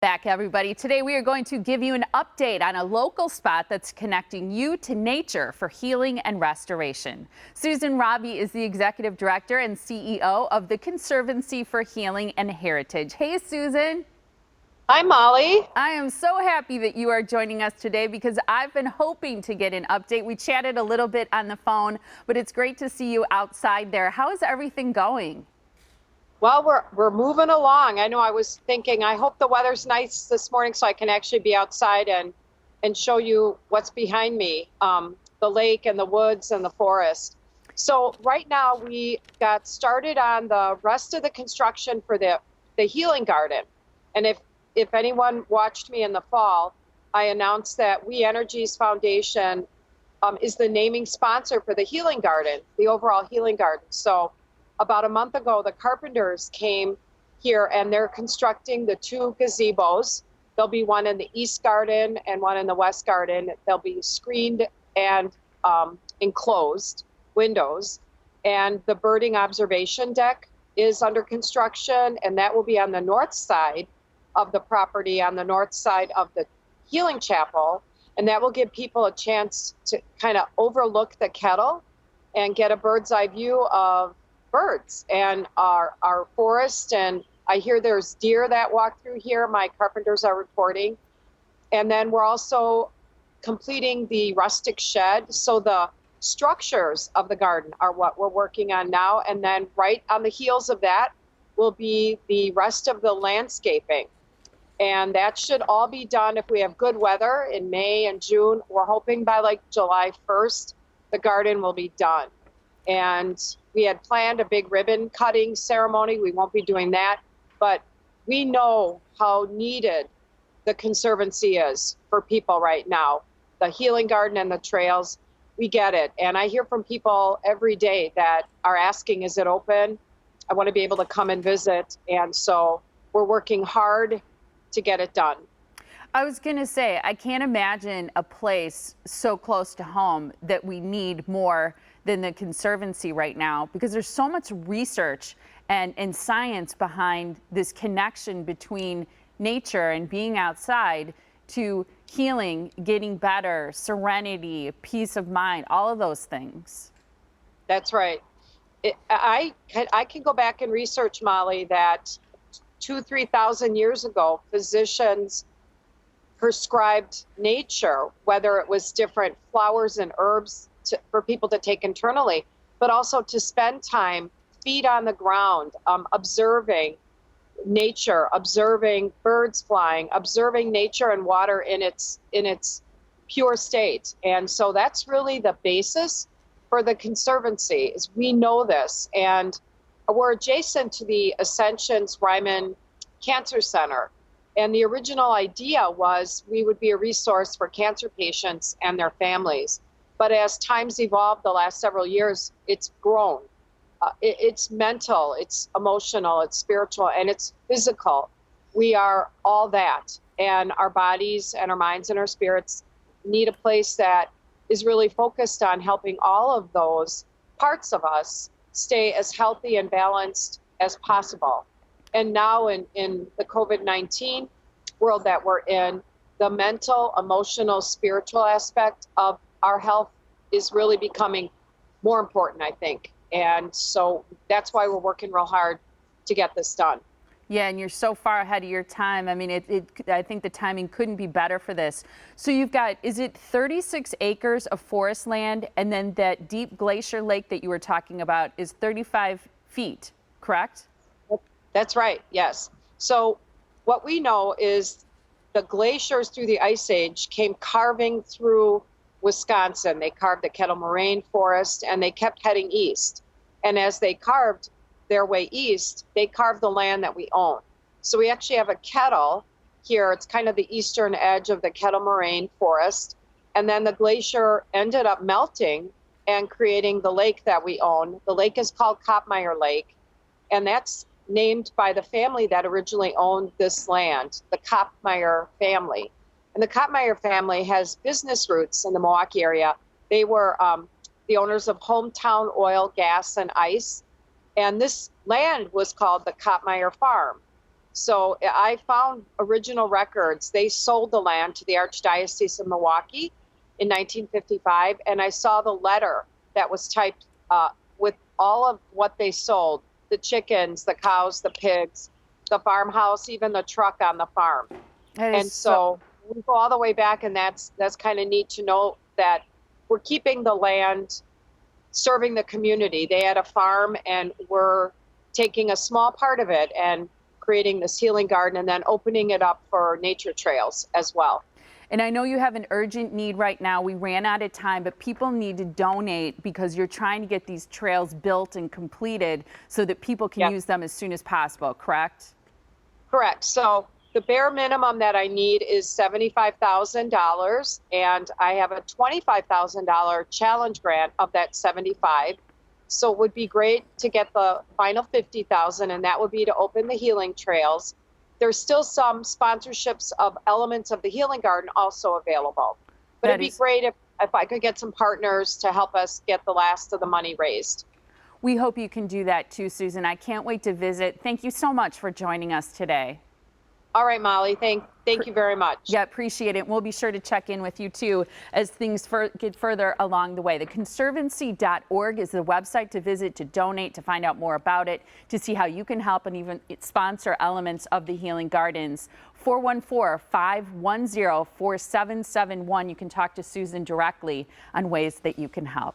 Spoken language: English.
Back, everybody. Today we are going to give you an update on a local spot that's connecting you to nature for healing and restoration. Susan Robbie is the executive director and CEO of the Conservancy for Healing and Heritage. Hey, Susan. Hi, Molly. I am so happy that you are joining us today because I've been hoping to get an update. We chatted a little bit on the phone, but it's great to see you outside there. How is everything going? Well, we're moving along. I know I was thinking, I hope the weather's nice this morning so I can actually be outside and show you what's behind me, the lake and the woods and the forest. So right now we got started on the rest of the construction for the healing garden. And if anyone watched me in the fall, I announced that We Energies Foundation is the naming sponsor for the healing garden, the overall healing garden. So about a month ago, the carpenters came here and they're constructing the two gazebos. There'll be one in the east garden and one in the west garden. They'll be screened and enclosed windows. And the birding observation deck is under construction, and that will be on the north side of the property, on the north side of the healing chapel. And that will give people a chance to kind of overlook the kettle and get a bird's eye view of birds and our forest. And I hear there's deer that walk through here. My carpenters are reporting. And then we're also completing the rustic shed. So the structures of the garden are what we're working on now. And then right on the heels of that will be the rest of the landscaping. And that should all be done if we have good weather in May and June. We're hoping by like July 1st, the garden will be done. And we had planned a big ribbon cutting ceremony. We won't be doing that, but we know how needed the Conservancy is for people right now. The healing garden and the trails, we get it. And I hear from people every day that are asking, is it open? I want to be able to come and visit. And so we're working hard to get it done. I was going to say, I can't imagine a place so close to home that we need more than the Conservancy right now, because there's so much research and science behind this connection between nature and being outside to healing, getting better, serenity, peace of mind, all of those things. That's right. I can go back and research, Molly, that 3,000 years ago, physicians prescribed nature, whether it was different flowers and herbs for people to take internally, but also to spend time, feet on the ground, observing nature, observing birds flying, observing nature and water in its pure state. And so that's really the basis for the Conservancy, is we know this. And we're adjacent to the Ascension's Ryman Cancer Center. And the original idea was we would be a resource for cancer patients and their families. But as times evolved the last several years, it's grown. It's mental, it's emotional, it's spiritual, and it's physical. We are all that. And our bodies and our minds and our spirits need a place that is really focused on helping all of those parts of us stay as healthy and balanced as possible. And now in the COVID-19 world that we're in, the mental, emotional, spiritual aspect of our health is really becoming more important, I think. And so that's why we're working real hard to get this done. Yeah, and you're so far ahead of your time. I mean, I think the timing couldn't be better for this. So you've got, is it 36 acres of forest land, and then that deep glacier lake that you were talking about is 35 feet, correct? That's right, yes. So what we know is the glaciers through the Ice Age came carving through Wisconsin. They carved the Kettle Moraine forest, and they kept heading east. And as they carved their way east, they carved the land that we own. So we actually have a kettle here. It's kind of the eastern edge of the Kettle Moraine forest. And then the glacier ended up melting and creating the lake that we own. The lake is called Meyer Lake, and that's named by the family that originally owned this land, the Meyer family. And the Meyer family has business roots in the Milwaukee area. They were the owners of Hometown Oil, Gas, and Ice. And this land was called the Meyer Farm. So I found original records. They sold the land to the Archdiocese of Milwaukee in 1955, and I saw the letter that was typed with all of what they sold: the chickens, the cows, the pigs, the farmhouse, even the truck on the farm. That is And so we go all the way back, and that's kind of neat to know that we're keeping the land serving the community. They had a farm, and we're taking a small part of it and creating this healing garden and then opening it up for nature trails as well. And I know you have an urgent need right now. We ran out of time, but people need to donate because you're trying to get these trails built and completed so that people can use them as soon as possible, correct? Correct. So the bare minimum that I need is $75,000, and I have a $25,000 challenge grant of that 75. So it would be great to get the final 50,000, and that would be to open the healing trails. There's still some sponsorships of elements of the healing garden also available. But it'd be great if I could get some partners to help us get the last of the money raised. We hope you can do that too, Susan. I can't wait to visit. Thank you so much for joining us today. All right, Molly. Thank you very much. Yeah, appreciate it. We'll be sure to check in with you too as things get further along the way. The Conservancy.org is the website to visit, to donate, to find out more about it, to see how you can help and even sponsor elements of the Healing Gardens. 414-510-4771. You can talk to Susan directly on ways that you can help.